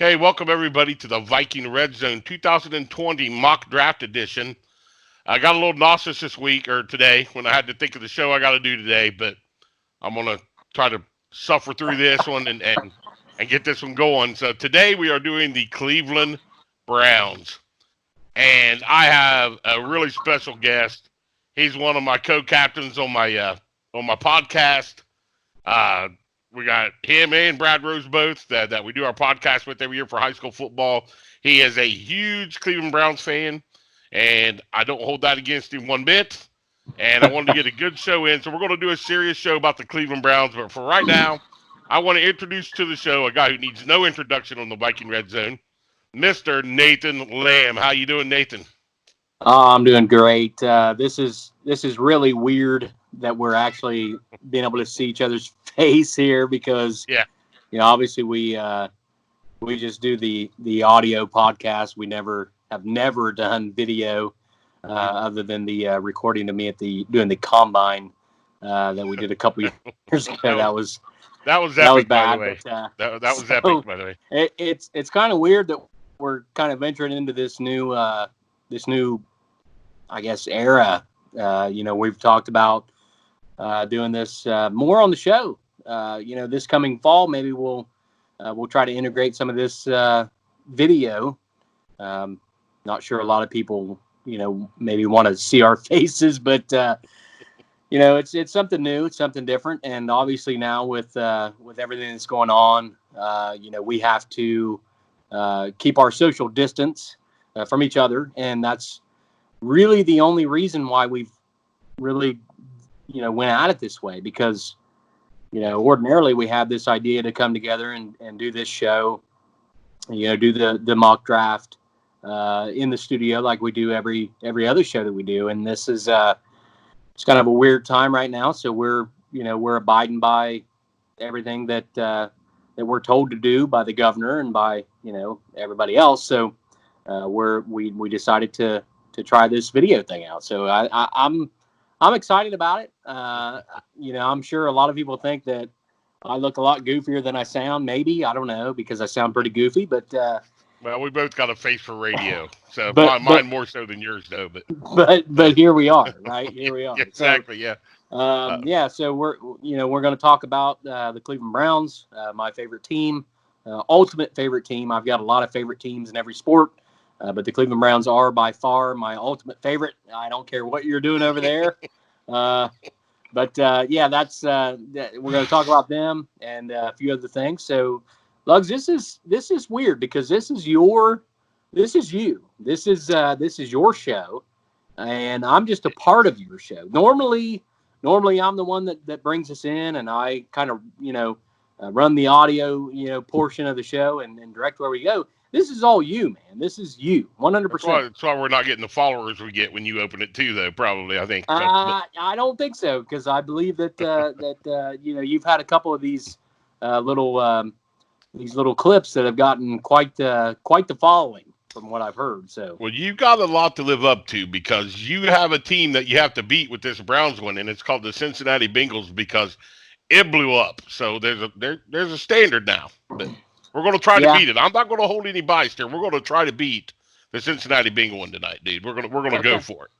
Okay, welcome everybody to the Viking Red Zone 2020 Mock Draft Edition. I got a little nauseous this week or today when I had to think of the show I got to do today, but I'm gonna try to suffer through this one and get this one going. So today we are doing the Cleveland Browns, and I have a really special guest. He's one of my co-captains on my podcast. Uh, we got him and Brad Rose both that we do our podcast with every year for high school football. He is a huge Cleveland Browns fan, and I don't hold that against him one bit. And I wanted to get a good show in, so we're going to do a serious show about the Cleveland Browns. But for right now, I want to introduce to the show a guy who needs no introduction on the Viking Red Zone, Mr. Nathan Lamb. How you doing, Nathan? Oh, I'm doing great. This is really weird that we're actually being able to see each other's face here because Yeah. obviously we just do the audio podcast. We have never done video other than the recording of me doing the combine that we did a couple years ago. That was That was epic, by bad. the way. But, That was epic, by the way. it's kind of weird that we're kind of entering into this new I guess era. We've talked about doing this more on the show. This coming fall, maybe we'll try to integrate some of this video. Not sure a lot of people, maybe want to see our faces, but it's something new, it's something different, and obviously now with everything that's going on, we have to keep our social distance from each other, and that's really the only reason why we've really, went at it this way, because, ordinarily we have this idea to come together and do this show, do the mock draft in the studio like we do every other show that we do. And this is it's kind of a weird time right now. So we're abiding by everything that we're told to do by the governor and by, everybody else. So we decided to try this video thing out. So I'm excited about it. I'm sure a lot of people think that I look a lot goofier than I sound. Maybe, I don't know, because I sound pretty goofy. But Well, we both got a face for radio, so but mine more so than yours, though. but here we are, right? Here we are. Yeah, exactly. Yeah. So we're going to talk about the Cleveland Browns, my favorite team, ultimate favorite team. I've got a lot of favorite teams in every sport. But the Cleveland Browns are by far my ultimate favorite. I don't care what you're doing over there. That's we're going to talk about them and a few other things. So, Lugs, this is weird because this is you. This is your show, and I'm just a part of your show. Normally I'm the one that brings us in, and I kind of run the audio portion of the show and direct where we go. This is all you, man. This is you, 100%. That's why we're not getting the followers we get when you open it too, though. Probably, I think. I don't think so, because I believe that you've had a couple of these little clips that have gotten quite the following from what I've heard. So, well, you've got a lot to live up to because you have a team that you have to beat with this Browns one, and it's called the Cincinnati Bengals because it blew up. So there's a standard now. But we're going to try to beat it. I'm not going to hold any bias here. We're going to try to beat the Cincinnati Bengal one tonight, dude. We're gonna go for it.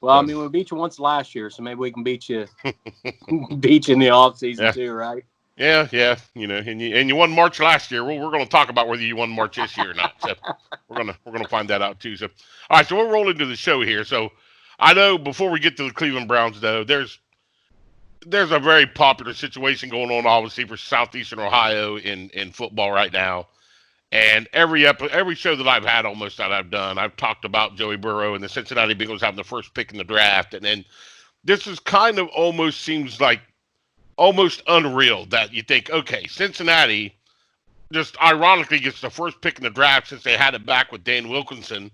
Well, I mean, we beat you once last year, so maybe we can beat you in the off season too, right? Yeah. And you won March last year. We're going to talk about whether you won March this year or not. So we're gonna find that out too. So all right, so we'll roll into the show here. So I know before we get to the Cleveland Browns, though, there's a very popular situation going on, obviously, for Southeastern Ohio in football right now. And every show that I've had almost that I've done, I've talked about Joey Burrow and the Cincinnati Bengals having the first pick in the draft. And then this is kind of almost seems like almost unreal that you think, okay, Cincinnati just ironically gets the first pick in the draft since they had it back with Dan Wilkinson.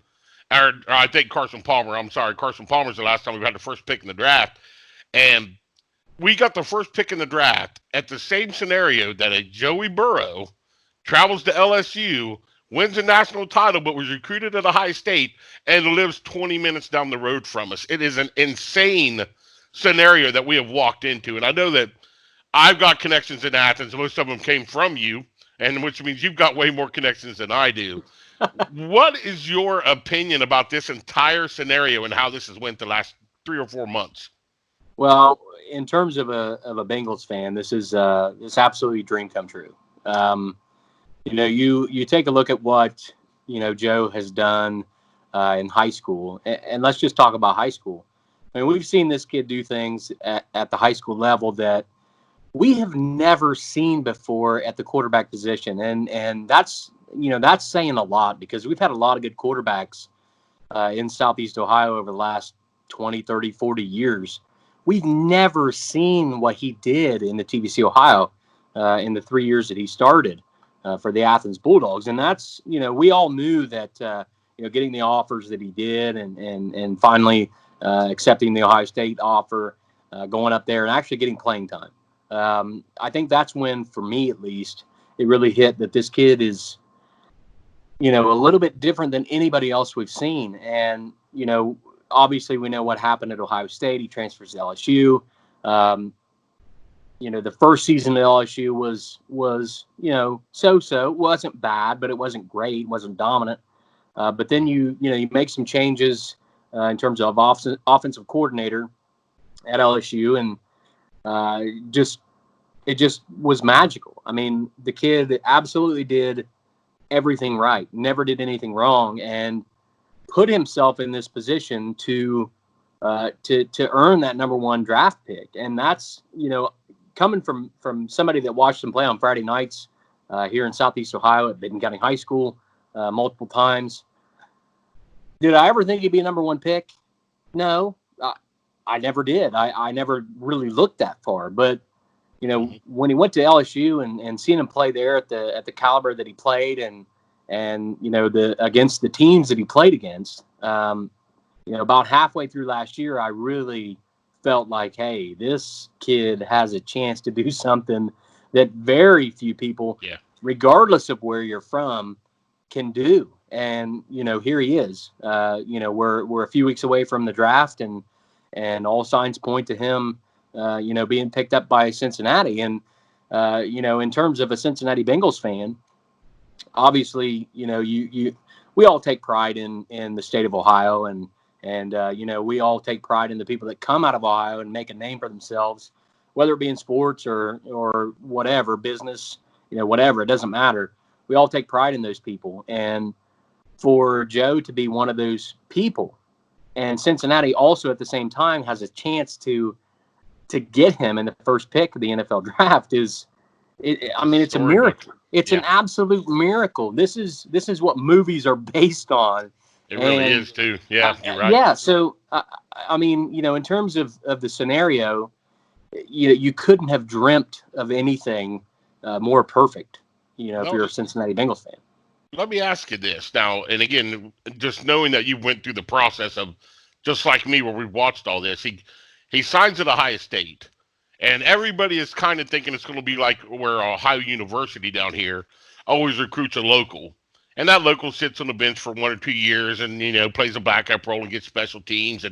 Or I think Carson Palmer. I'm sorry, Carson Palmer's the last time we've had the first pick in the draft. And we got the first pick in the draft at the same scenario that a Joey Burrow travels to LSU, wins a national title, but was recruited at Ohio State and lives 20 minutes down the road from us. It is an insane scenario that we have walked into. And I know that I've got connections in Athens. Most of them came from you. and which means you've got way more connections than I do. What is your opinion about this entire scenario and how this has went the last 3 or 4 months? Well, in terms of a Bengals fan, this is this absolutely dream come true. Um, you take a look at what Joe has done in high school, and let's just talk about high school. I mean, we've seen this kid do things at the high school level that we have never seen before at the quarterback position, and that's saying a lot because we've had a lot of good quarterbacks in Southeast Ohio over the last 20, 30, 40 years. We've never seen what he did in the TVC Ohio in the 3 years that he started for the Athens Bulldogs. And that's, we all knew that, getting the offers that he did and finally accepting the Ohio State offer, going up there and actually getting playing time. I think that's when, for me at least, it really hit that this kid is, a little bit different than anybody else we've seen. And, obviously we know what happened at Ohio State. He transfers to LSU. The first season at LSU was, so-so. It wasn't bad, but it wasn't great. It wasn't dominant. But then you make some changes in terms of offensive coordinator at LSU, and it just was magical. I mean, the kid absolutely did everything right, never did anything wrong, and put himself in this position to earn that number one draft pick. And that's, coming from somebody that watched him play on Friday nights here in Southeast Ohio at Benton County High School multiple times. Did I ever think he'd be a number one pick? No, I never did. I never really looked that far. But, when he went to LSU and seeing him play there at the caliber that he played and against the teams that he played against, about halfway through last year, I really felt like, hey, this kid has a chance to do something that very few people, regardless of where you're from, can do. And, here he is. We're a few weeks away from the draft, and all signs point to him, being picked up by Cincinnati. And, in terms of a Cincinnati Bengals fan, obviously, we all take pride in the state of Ohio, and we all take pride in the people that come out of Ohio and make a name for themselves, whether it be in sports or whatever, business, whatever, it doesn't matter. We all take pride in those people. And for Joe to be one of those people, and Cincinnati also at the same time has a chance to get him in the first pick of the NFL draft it's a miracle. It's an absolute miracle. This is what movies are based on. It really is too. Yeah, you're right. Yeah. So, in terms of the scenario, you couldn't have dreamt of anything more perfect, if you're a Cincinnati Bengals fan. Let me ask you this now, and again, just knowing that you went through the process of, just like me, where we watched all this, he signs at Ohio State. And everybody is kind of thinking it's going to be like where Ohio University down here always recruits a local. And that local sits on the bench for 1 or 2 years and, plays a backup role and gets special teams.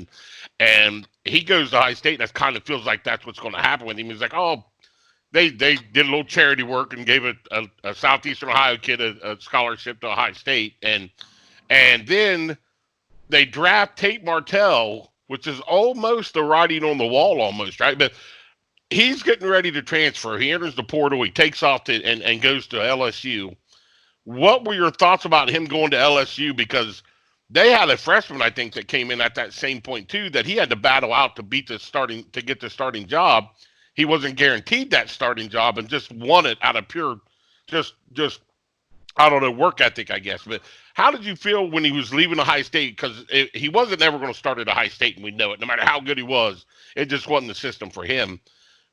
And he goes to Ohio State, and that kind of feels like that's what's going to happen with him. He's like, oh, they did a little charity work and gave a Southeastern Ohio kid a scholarship to Ohio State. And then they draft Tate Martell, which is almost the writing on the wall almost, right? But he's getting ready to transfer. He enters the portal. He takes off and goes to LSU. What were your thoughts about him going to LSU? Because they had a freshman, I think, that came in at that same point too, that he had to battle out to get the starting job. He wasn't guaranteed that starting job and just won it out of pure, just I don't know, work ethic, I guess. But how did you feel when he was leaving Ohio State? Because he wasn't ever going to start at Ohio State, and we know it. No matter how good he was, it just wasn't the system for him.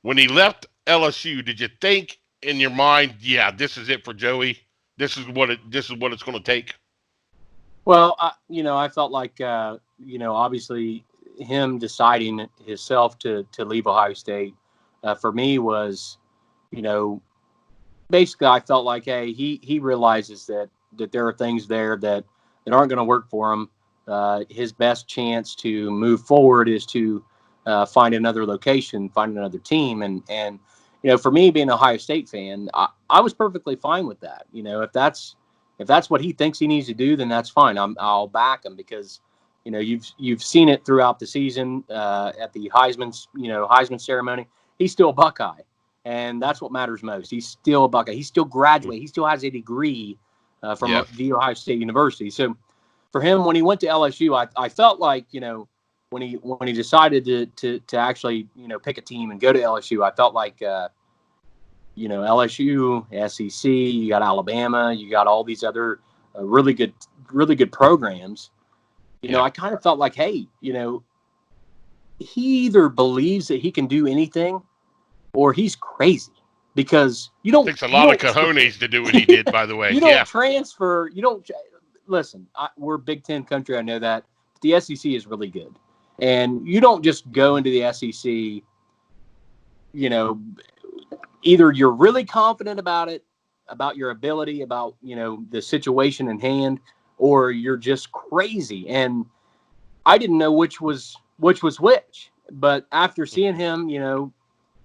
When he left LSU, did you think in your mind, yeah, this is it for Joey? This is what it's going to take? Well, I felt like, obviously him deciding himself to leave Ohio State for me was, basically I felt like, hey, he realizes that there are things there that aren't going to work for him. His best chance to move forward is to find another location, find another team. And for me being an Ohio State fan, I was perfectly fine with that. If that's what he thinks he needs to do, then that's fine. I'll back him because, you've seen it throughout the season at the Heisman ceremony. He's still a Buckeye, and that's what matters most. He's still a Buckeye. He's still graduated. He still has a degree from the Ohio State University. So for him, when he went to LSU, I felt like, when he decided to actually, pick a team and go to LSU, I felt like, LSU, SEC, you got Alabama, you got all these other really good programs. I kind of felt like, hey, he either believes that he can do anything or he's crazy, because Takes a lot of cojones to do what he did, by the way. You don't transfer. You don't listen. We're Big Ten country. I know that. But the SEC is really good, and you don't just go into the SEC. Either you're really confident about it, about your ability, about the situation in hand, or you're just crazy. And I didn't know which was which. But after seeing him,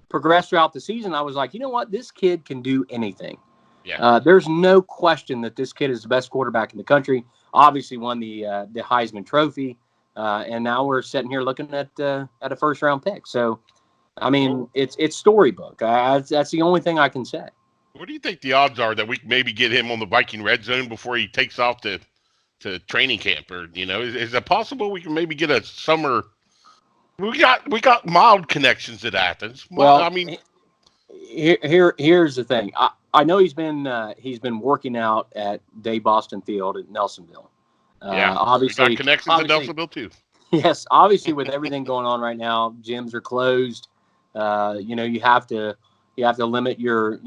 progress throughout the season, I was like, you know what? This kid can do anything. Yeah. There's no question that this kid is the best quarterback in the country. Obviously won the Heisman Trophy. And now we're sitting here looking at a first round pick. So, I mean, it's storybook. That's the only thing I can say. What do you think the odds are that we can maybe get him on the Viking red zone before he takes off to training camp? Or, is it possible we can maybe get a summer? We got mild connections at Athens. Well, I mean, here's the thing. I know he's been working out at Day Boston Field at Nelsonville. Obviously, we got connections at Nelsonville too. Yes, obviously, with everything going on right now, gyms are closed. You have to limit your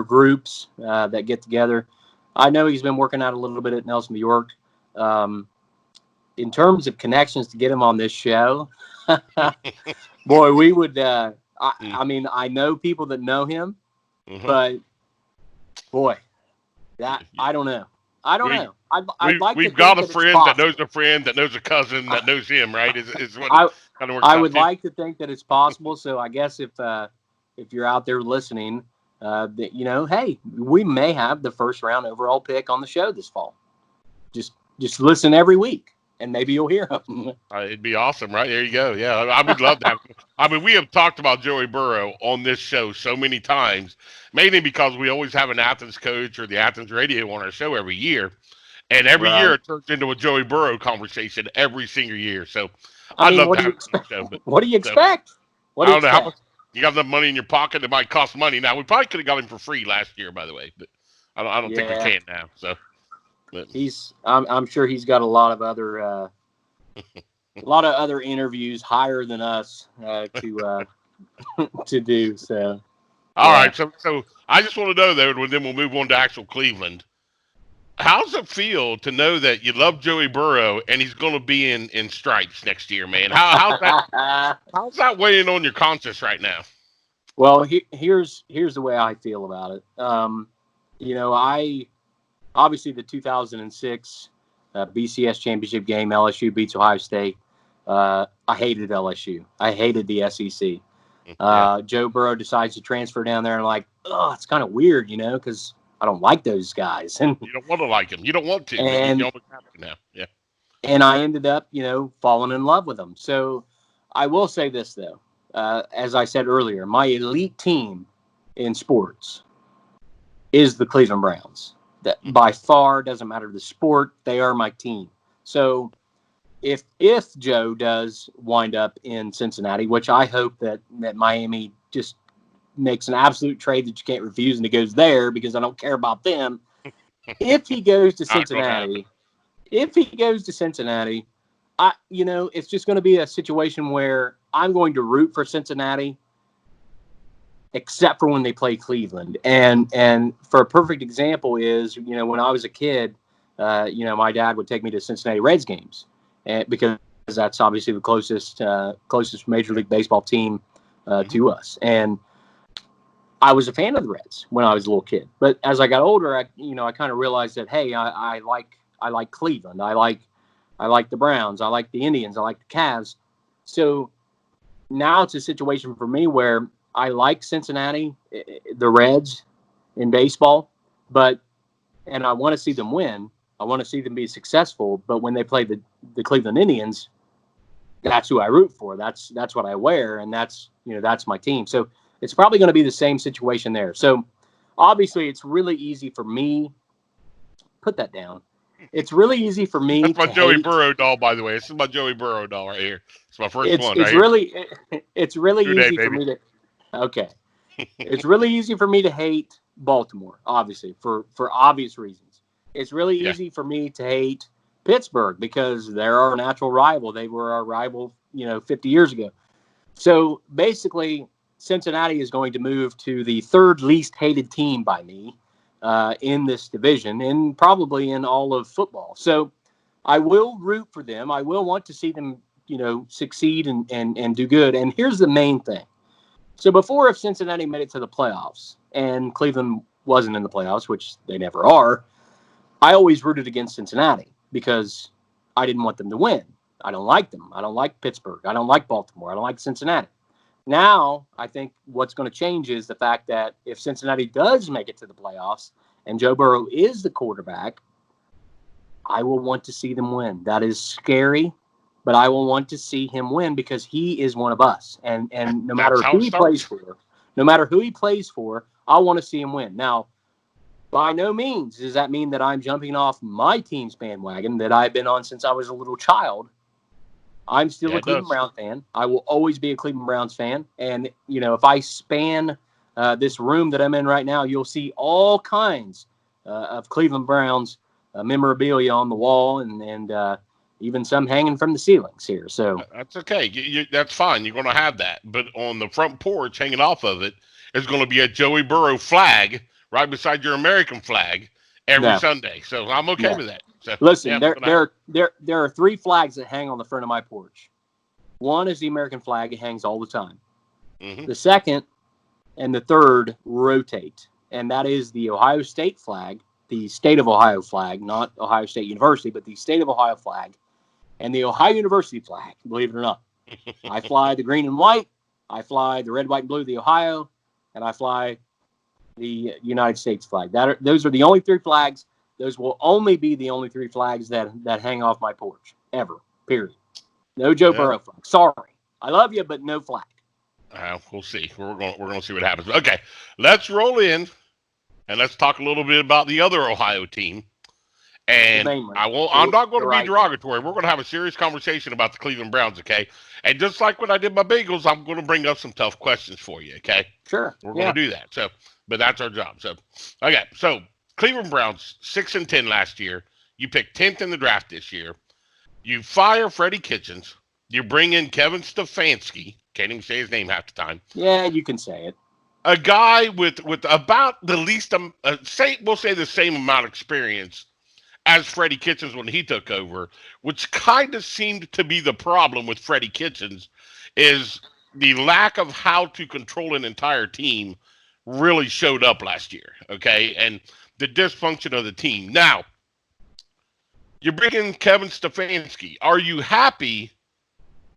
groups that get together. I know he's been working out a little bit at Nelson, New York. In terms of connections to get him on this show, boy, we would. I mean, I know people that know him, but boy, that I don't know. I'd like we've to got think a friend that knows a friend that knows a cousin that knows him, right? Is what kind of works I out would too. like to think that it's possible. So I guess if you're out there listening, that hey, we may have the first round overall pick on the show this fall. Just listen every week, and maybe you'll hear him. It'd be awesome, right? There you go. Yeah, I would love that. I mean, we have talked about Joey Burrow on this show so many times, mainly because we always have an Athens coach or the Athens radio on our show every year. And every year it turns into a Joey Burrow conversation every single year. So I'd love to have him on the show. But, what do you expect? I don't know how much you got enough money in your pocket. It might cost money. Now we probably could have got him for free last year, by the way, but I don't think we can now. So but I'm sure he's got a lot of other interviews higher than us to to do. So all right. So I just want to know though, and then we'll move on to actual Cleveland. How's it feel to know that you love Joey Burrow and he's going to be in stripes next year, man? How's that weighing on your conscience right now? Well, here's the way I feel about it. I obviously the 2006 BCS championship game, LSU beats Ohio State. I hated LSU. I hated the SEC. Joe Burrow decides to transfer down there, and it's kind of weird, because I don't like those guys. And you don't want to like them. You don't want to. And you almost have to now. Yeah. And I ended up, falling in love with them. So I will say this, though. As I said earlier, my elite team in sports is the Cleveland Browns. That by far, doesn't matter the sport, they are my team. So if Joe does wind up in Cincinnati, which I hope that Miami just makes an absolute trade that you can't refuse and he goes there because I don't care about them. If he goes to Cincinnati, it's just going to be a situation where I'm going to root for Cincinnati, except for when they play Cleveland. And for a perfect example is, when I was a kid, my dad would take me to Cincinnati Reds games, because that's obviously the closest Major League Baseball team to us. And I was a fan of the Reds when I was a little kid, but as I got older, I kind of realized that, hey, I like Cleveland. I like the Browns. I like the Indians. I like the Cavs. So now it's a situation for me where I like Cincinnati, the Reds in baseball, and I want to see them win. I want to see them be successful. But when they play the Cleveland Indians, that's who I root for. That's what I wear, and that's my team. So it's probably going to be the same situation there. So obviously, it's really easy for me. Put that down. It's really easy for me That's my to Joey hate. Burrow doll, by the way. This is my Joey Burrow doll right here. It's my first It's one right it's here. really it's really Good day, easy for baby. me to. Okay, it's really easy for me to hate Baltimore, obviously for obvious reasons. It's really Yeah. easy for me to hate Pittsburgh because they're our natural rival. They were our rival, 50 years ago. So basically, Cincinnati is going to move to the third least hated team by me in this division and probably in all of football. So I will root for them. I will want to see them, succeed and do good. And here's the main thing. So before, if Cincinnati made it to the playoffs and Cleveland wasn't in the playoffs, which they never are, I always rooted against Cincinnati because I didn't want them to win. I don't like them. I don't like Pittsburgh. I don't like Baltimore. I don't like Cincinnati. Now, I think what's going to change is the fact that if Cincinnati does make it to the playoffs and Joe Burrow is the quarterback, I will want to see them win. That is scary, but I will want to see him win because he is one of us. And no That's matter how who it he plays starts. for, no matter who he plays for, I want to see him win. Now, by no means does that mean that I'm jumping off my team's bandwagon that I've been on since I was a little child. I'm still Yeah, a it Cleveland does. Brown fan. I will always be a Cleveland Browns fan. And, if I span this room that I'm in right now, you'll see all kinds of Cleveland Browns memorabilia on the wall and even some hanging from the ceilings here. So, That's okay. That's fine. You're going to have that. But on the front porch, hanging off of it, is going to be a Joey Burrow flag right beside your American flag every no, Sunday. So I'm okay no. with that. So yeah, Listen, it's there, going to happen. there, there, there are three flags that hang on the front of my porch. One is the American flag. It hangs all the time. Hmm. The second and the third rotate, and that is the Ohio State flag, the state of Ohio flag, not Ohio State University, but the state of Ohio flag, and the Ohio University flag, believe it or not. I fly the green and white, I fly the red, white, and blue of the Ohio, and I fly the United States flag. Those are the only three flags. Those will only be the only three flags that hang off my porch, ever, period. No Joe Yeah, Burrow flag. Sorry. I love you, but no flag. we'll see. We're going to see what happens. Okay, let's roll in and let's talk a little bit about the other Ohio team. The And main one. I won't. I'm The, not going the to be right one. derogatory. We're going to have a serious conversation about the Cleveland Browns. Okay. And just like when I did my Bengals, I'm going to bring up some tough questions for you. Okay. Sure. We're going Yeah. to do that. So, but that's our job. So, okay. So Cleveland Browns 6-10 last year. You picked 10th in the draft this year. You fire Freddie Kitchens. You bring in Kevin Stefanski. Can't even say his name half the time. Yeah, you can say it. A guy with about the least say we'll say the same amount of experience as Freddie Kitchens when he took over, which kind of seemed to be the problem with Freddie Kitchens, is the lack of how to control an entire team really showed up last year. Okay, and the dysfunction of the team. Now you bring in Kevin Stefanski. Are you happy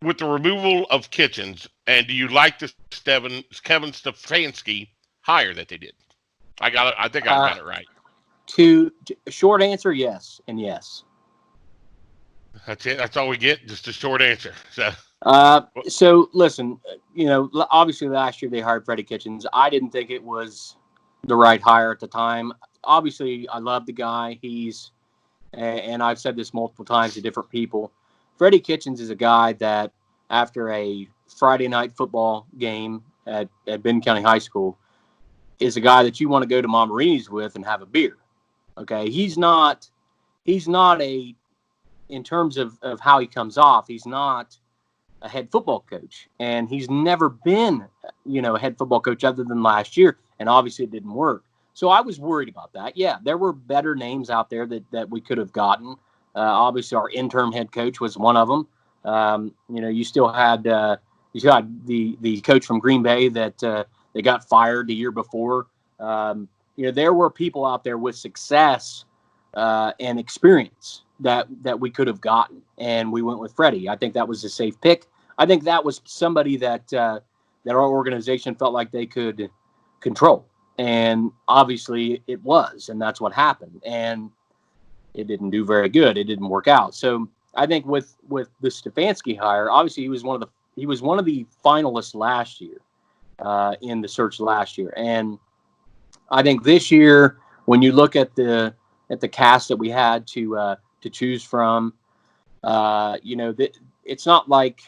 with the removal of Kitchens, and do you like the Kevin Stefanski hire that they did? I got it. I think I Uh, got it right. to short answer, yes, and yes. That's it. That's all we get. Just a short answer. So, So listen, obviously last year they hired Freddie Kitchens. I didn't think it was the right hire at the time. Obviously, I love the guy. And I've said this multiple times to different people. Freddie Kitchens is a guy that after a Friday night football game at Benton County High School is a guy that you want to go to Marini's with and have a beer. Okay, he's not in terms of how he comes off, he's not a head football coach, and he's never been, a head football coach other than last year, and obviously it didn't work. So I was worried about that. Yeah, there were better names out there that we could have gotten. Obviously, our interim head coach was one of them. You still had the coach from Green Bay that they got fired the year before. There were people out there with success and experience that we could have gotten, and we went with Freddie. I think that was a safe pick. I think that was somebody that that our organization felt like they could control. And obviously it was, and that's what happened. And it didn't do very good. It didn't work out. So I think with the Stefanski hire, obviously he was one of the finalists last year in the search last year. And I think this year, when you look at the cast that we had to choose from, it's not like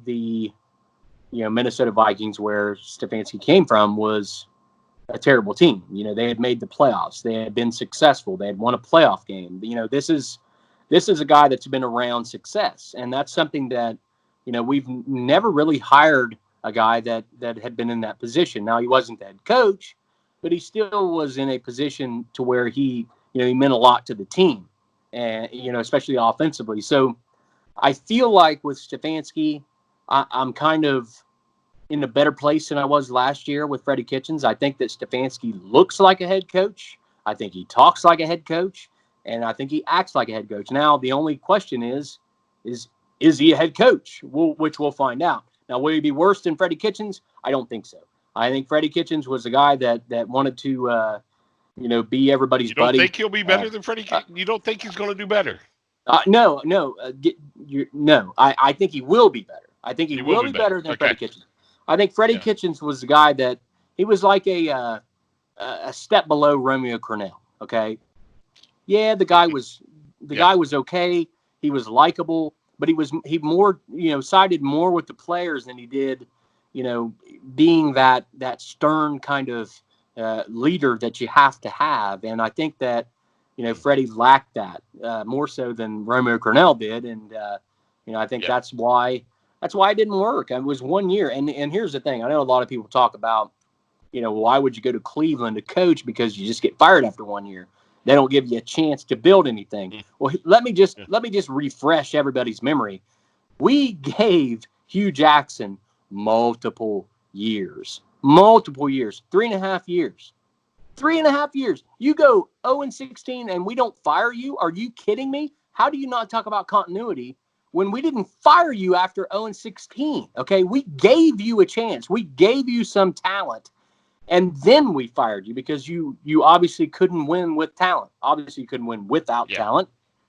the Minnesota Vikings, where Stefanski came from, was a terrible team. They had made the playoffs. They had been successful. They had won a playoff game. This is a guy that's been around success, and that's something that we've never really hired a guy that had been in that position. Now, he wasn't the head coach, but he still was in a position to where he meant a lot to the team, and especially offensively. So I feel like with Stefanski, I'm kind of in a better place than I was last year with Freddie Kitchens. I think that Stefanski looks like a head coach. I think he talks like a head coach, and I think he acts like a head coach. Now, the only question is he a head coach? Which we'll find out. Now, will he be worse than Freddie Kitchens? I don't think so. I think Freddie Kitchens was a guy that wanted to, be everybody's buddy. You don't think he'll be better than Freddie? You don't think he's going to do better? No. I think he will be better. I think he will be better than Freddie Kitchens. I think Freddie Kitchens was the guy that he was like a step below Romeo Cornell. Okay, yeah, the guy was okay. He was likable, but he more sided more with the players than he did, being that stern kind of leader that you have to have. And I think that Freddie lacked that more so than Romeo Cornell did, and I think that's why it didn't work. It was 1 year, and here's the thing: I know a lot of people talk about, why would you go to Cleveland to coach, because you just get fired after 1 year. They don't give you a chance to build anything. Well, let me just refresh everybody's memory. We gave Hugh Jackson multiple years, 3.5 years. 3.5 years. You go 0-16 and we don't fire you? Are you kidding me? How do you not talk about continuity when we didn't fire you after 0-16? Okay, we gave you a chance. We gave you some talent, and then we fired you because you obviously couldn't win with talent. Obviously, you couldn't win without talent,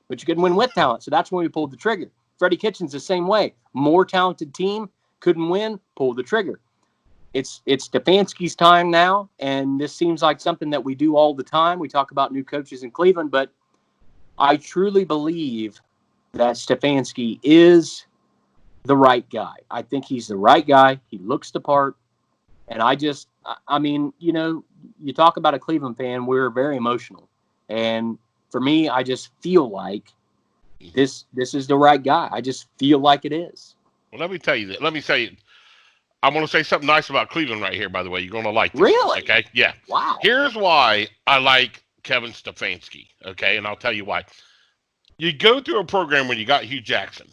but you couldn't win with talent. So that's when we pulled the trigger. Freddie Kitchens the same way. More talented team, couldn't win, pulled the trigger. It's Stefanski's time now, and this seems like something that we do all the time. We talk about new coaches in Cleveland, but I truly believe that Stefanski is the right guy. I think he's the right guy. He looks the part. And you talk about a Cleveland fan, we're very emotional. And for me, I just feel like this is the right guy. I just feel like it is. Well, let me tell you that. I'm going to say something nice about Cleveland right here, by the way. You're going to like this. Really? Okay? Yeah. Wow. Here's why I like Kevin Stefanski, okay? And I'll tell you why. You go through a program when you got Hugh Jackson,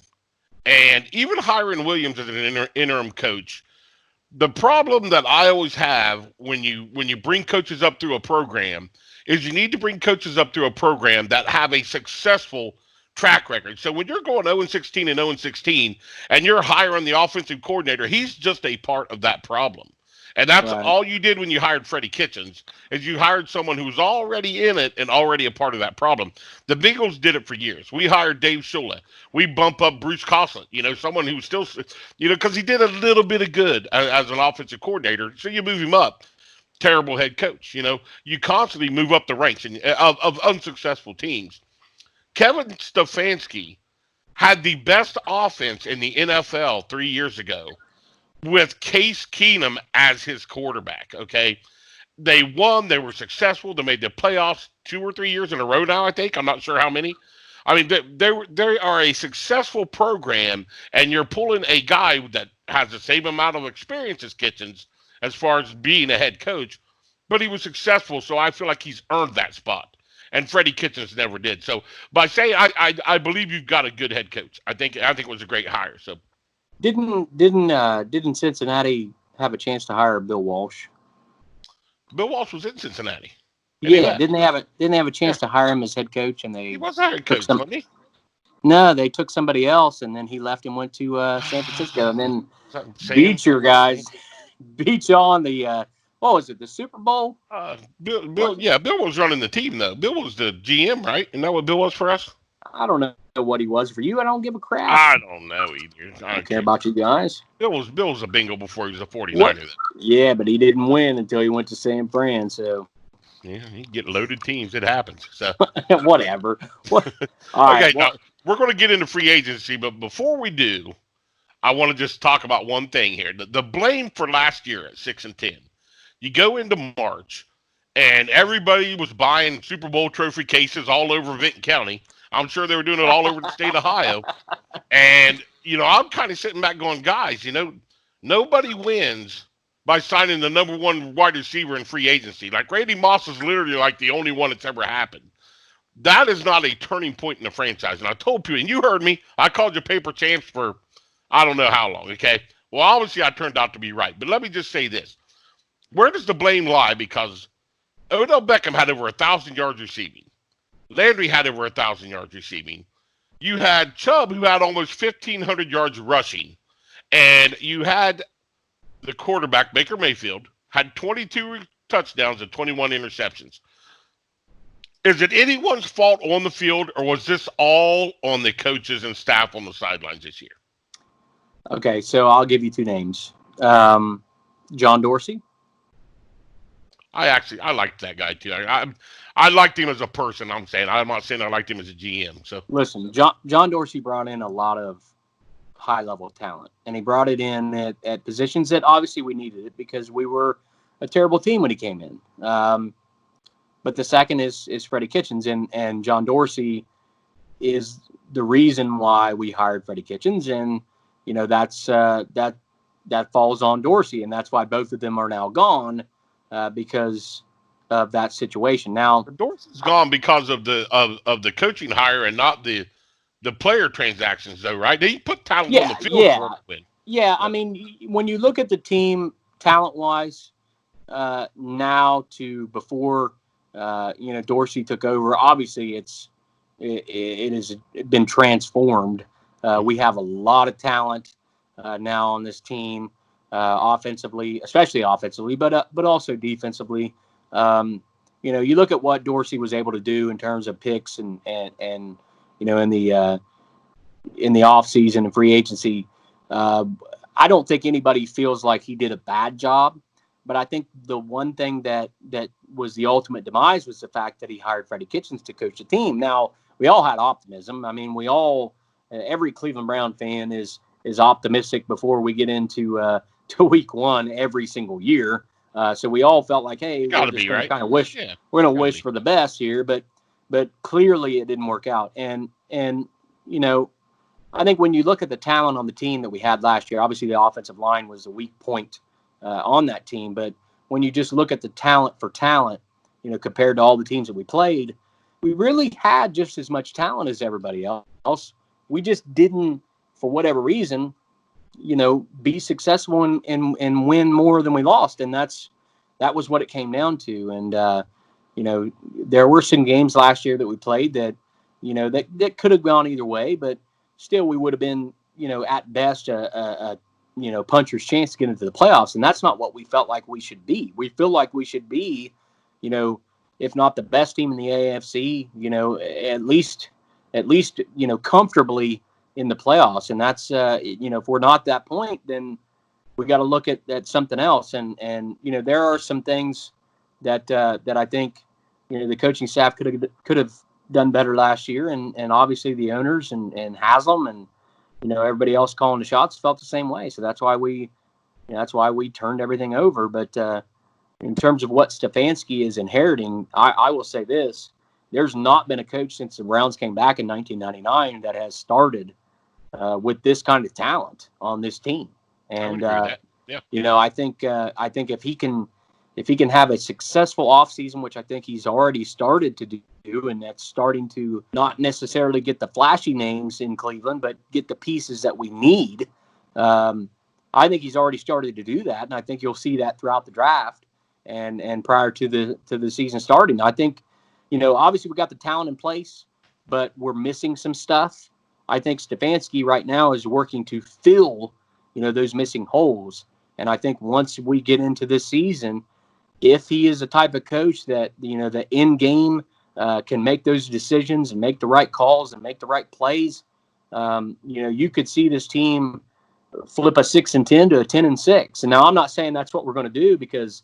and even hiring Williams as an interim coach, the problem that I always have when you bring coaches up through a program is you need to bring coaches up through a program that have a successful track record. So when you're going 0-16 and 0-16 and you're hiring the offensive coordinator, he's just a part of that problem. And that's all you did when you hired Freddie Kitchens, is you hired someone who's already in it and already a part of that problem. The Bengals did it for years. We hired Dave Shula. We bump up Bruce Coughlin, someone who's still, because he did a little bit of good as an offensive coordinator. So you move him up. Terrible head coach. You constantly move up the ranks of unsuccessful teams. Kevin Stefanski had the best offense in the NFL 3 years ago with Case Keenum as his quarterback, okay? They won. They were successful. They made the playoffs 2 or 3 years in a row now, I think. I'm not sure how many. I mean, they are a successful program, and you're pulling a guy that has the same amount of experience as Kitchens as far as being a head coach, but he was successful, so I feel like he's earned that spot. And Freddie Kitchens never did. So by saying I believe you've got a good head coach. I think it was a great hire. So didn't Cincinnati have a chance to hire Bill Walsh? Bill Walsh was in Cincinnati. Yeah, didn't they have a chance to hire him as head coach? And he was a head coach, wasn't he? No, they took somebody else, and then he left and went to San Francisco, and then beat your guys. beat you on the what was it, the Super Bowl? Bill, What? yeah, Bill was running the team though. Bill was the GM, right? Isn't that what Bill was for us? I don't know what he was for you. I don't give a crap. I don't know either. I I don't care can't. about you guys. Bill was a bingo before he was a What? 49er. Yeah, but he didn't win until he went to San Fran. So Yeah, you get loaded teams. It happens. So whatever. What? All right. okay, Well, now we're going to get into free agency, but before we do, I want to just talk about one thing here. The blame for last year at 6-10. You go into March, and everybody was buying Super Bowl trophy cases all over Vinton County. I'm sure they were doing it all over the state of Ohio. And I'm kind of sitting back going, guys, nobody wins by signing the number one wide receiver in free agency. Like Randy Moss is literally like the only one that's ever happened. That is not a turning point in the franchise. And I told people, and you heard me, I called you paper champs for I don't know how long, okay? Well, obviously I turned out to be right. But let me just say this. Where does the blame lie? Because Odell Beckham had over 1,000 yards receiving. Landry had over 1,000 yards receiving. You had Chubb, who had almost 1,500 yards rushing. And you had the quarterback, Baker Mayfield, had 22 touchdowns and 21 interceptions. Is it anyone's fault on the field, or was this all on the coaches and staff on the sidelines this year? okay. So I'll give you two names. John Dorsey. I liked that guy too. I liked him as a person. I'm not saying I liked him as a GM. So Listen, John Dorsey brought in a lot of high level talent, and he brought it in at positions that obviously we needed it because we were a terrible team when he came in. But the second is Freddie Kitchens, and John Dorsey is the reason why we hired Freddie Kitchens, and that's that falls on Dorsey, and that's why both of them are now gone because of that situation. Now Dorsey's gone because of the coaching hire and not the player transactions, though, right? He put talent on yeah, the field yeah, for him to win. yeah. I So, mean, when you look at the team talent wise, now to before, Dorsey took over, obviously it has been transformed. We have a lot of talent now on this team, offensively, especially offensively, but also defensively. You look at what Dorsey was able to do in terms of picks and in the off season and free agency. Uh, I don't think anybody feels like he did a bad job, but I think the one thing that was the ultimate demise was the fact that he hired Freddie Kitchens to coach the team. Now we all had optimism. I mean, every Cleveland Brown fan is optimistic before we get into to week one every single year. So we all felt like, hey, got we're to just be going to right. kind of wish Yeah, we're going to got to wish be. for the best here, but clearly it didn't work out. And you know I think when you look at the talent on the team that we had last year, obviously the offensive line was a weak point on that team. But when you just look at the talent for talent, compared to all the teams that we played, we really had just as much talent as everybody else. We just didn't, for whatever reason, be successful and win more than we lost. And that was what it came down to. And, there were some games last year that we played that, that could have gone either way, but still we would have been, at best a puncher's chance to get into the playoffs. And that's not what we felt like we should be. We feel like we should be, if not the best team in the AFC, at least, comfortably in the playoffs. And that's, if we're not that point, then we got to look at something else. And, there are some things that I think, the coaching staff could have done better last year, and obviously the owners and Haslam and everybody else calling the shots felt the same way. So that's why we turned everything over. But in terms of what Stefanski is inheriting, I will say this: there's not been a coach since the Browns came back in 1999 that has started with this kind of talent on this team. I would And agree with that. Yeah. I think if he can have a successful offseason, which I think he's already started to do, and that's starting to not necessarily get the flashy names in Cleveland, but get the pieces that we need. I think he's already started to do that, and I think you'll see that throughout the draft and prior to the season starting. I think, obviously we got the talent in place, but we're missing some stuff. I think Stefanski right now is working to fill, those missing holes. And I think once we get into this season, if he is the type of coach that, the in game can make those decisions and make the right calls and make the right plays, you could see this team flip a 6-10 to a 10-6. And now I'm not saying that's what we're going to do, because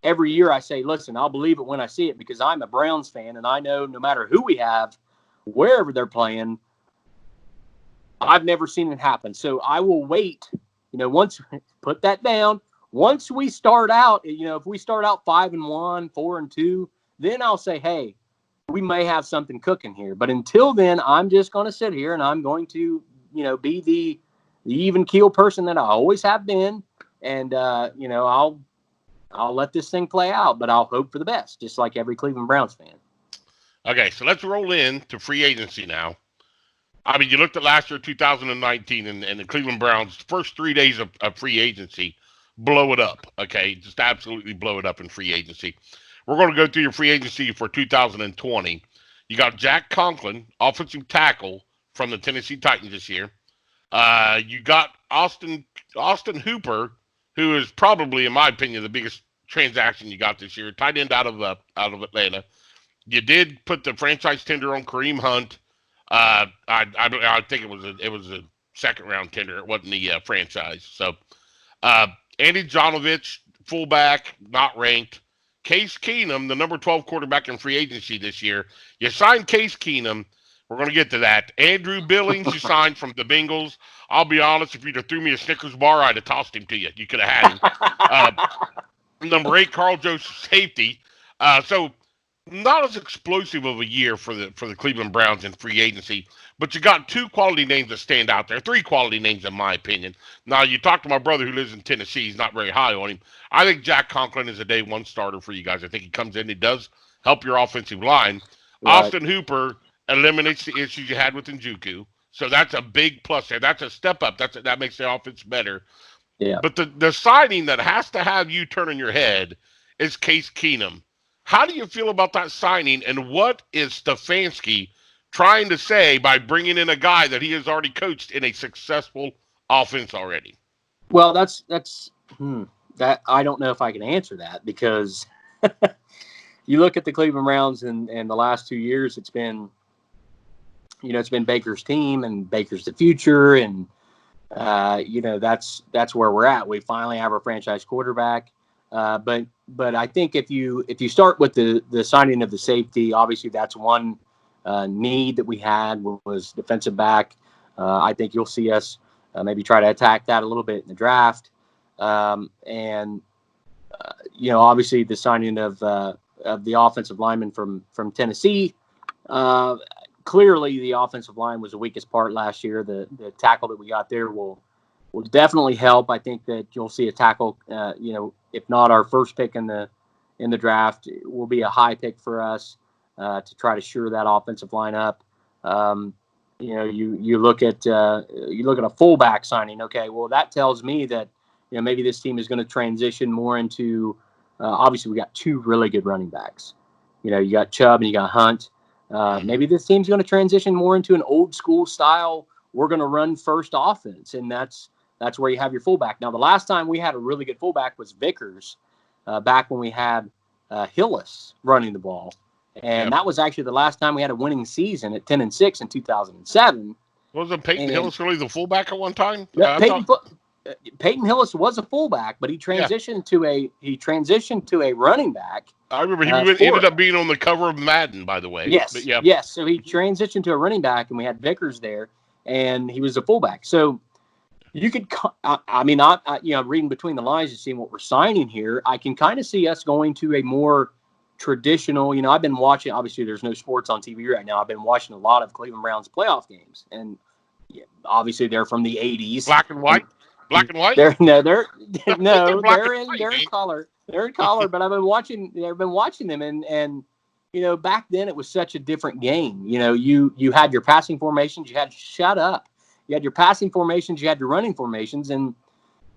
every year I say, listen, I'll believe it when I see it, because I'm a Browns fan and I know no matter who we have, wherever they're playing, I've never seen it happen. So I will wait, once put that down. Once we start out, if we start out 5-1, 4-2, then I'll say, hey, we may have something cooking here. But until then, I'm just going to sit here and I'm going to, be the even keel person that I always have been. And, I'll let this thing play out, but I'll hope for the best, just like every Cleveland Browns fan. Okay, so let's roll in to free agency now. I mean, you looked at last year, 2019, and the Cleveland Browns, first 3 days of free agency, blow it up, okay? Just absolutely blow it up in free agency. We're going to go through your free agency for 2020. You got Jack Conklin, offensive tackle from the Tennessee Titans this year. You got Austin Hooper, who is probably, in my opinion, the biggest transaction you got this year, tight end out of Atlanta. You did put the franchise tender on Kareem Hunt. I think it was a second round tender. It wasn't the franchise. So Andy Jonovich, fullback, not ranked. Case Keenum, the number 12 quarterback in free agency this year. You signed Case Keenum. We're going to get to that. Andrew Billings, you signed from the Bengals. I'll be honest, if you'd have threw me a Snickers bar, I'd have tossed him to you. You could have had him. Number 8, Carl Joseph, safety. So not as explosive of a year for the Cleveland Browns in free agency, but you got 2 quality names that stand out there. 3 quality names, in my opinion. Now, you talk to my brother who lives in Tennessee. He's not very high on him. I think Jack Conklin is a day 1 starter for you guys. I think he comes in, he does help your offensive line. Right. Austin Hooper eliminates the issues you had with Njoku. So that's a big plus there. That's a step up. That makes the offense better. Yeah. But the signing that has to have you turning your head is Case Keenum. How do you feel about that signing, and what is Stefanski trying to say by bringing in a guy that he has already coached in a successful offense already? Well, that I don't know if I can answer that, because you look at the Cleveland Browns and the last 2 years, it's been Baker's team and Baker's the future, and that's where we're at. We finally have our franchise quarterback. But I think if you start with the signing of the safety, obviously that's one need that we had was defensive back. I think you'll see us maybe try to attack that a little bit in the draft. Obviously the signing of the offensive lineman from Tennessee. Clearly the offensive line was the weakest part last year. The tackle that we got there will definitely help. I think that you'll see a tackle, if not our first pick in the draft, it will be a high pick for us to try to shore that offensive line up. You look at a fullback signing. Okay, well that tells me that maybe this team is going to transition more into. Obviously, we got 2 really good running backs. You got Chubb and you got Hunt. Maybe this team's going to transition more into an old school style. We're going to run first offense, and that's where you have your fullback. Now, the last time we had a really good fullback was Vickers, back when we had Hillis running the ball, and that was actually the last time we had a winning season at 10-6 in 2007. Wasn't Peyton Hillis really the fullback at one time? Peyton Hillis was a fullback, but he transitioned to a running back. I remember he ended up being on the cover of Madden, by the way. Yes, but yes. So he transitioned to a running back, and we had Vickers there, and he was a fullback. So you could, reading between the lines and seeing what we're signing here, I can kind of see us going to a more traditional. I've been watching. Obviously, there's no sports on TV right now. I've been watching a lot of Cleveland Browns playoff games, and obviously they're from the 80s. Black and white. Black and white. They're in color. They're in color, but I've been watching them, and back then it was such a different game. You had your passing formations, you had to shut up. You had your passing formations, you had your running formations, and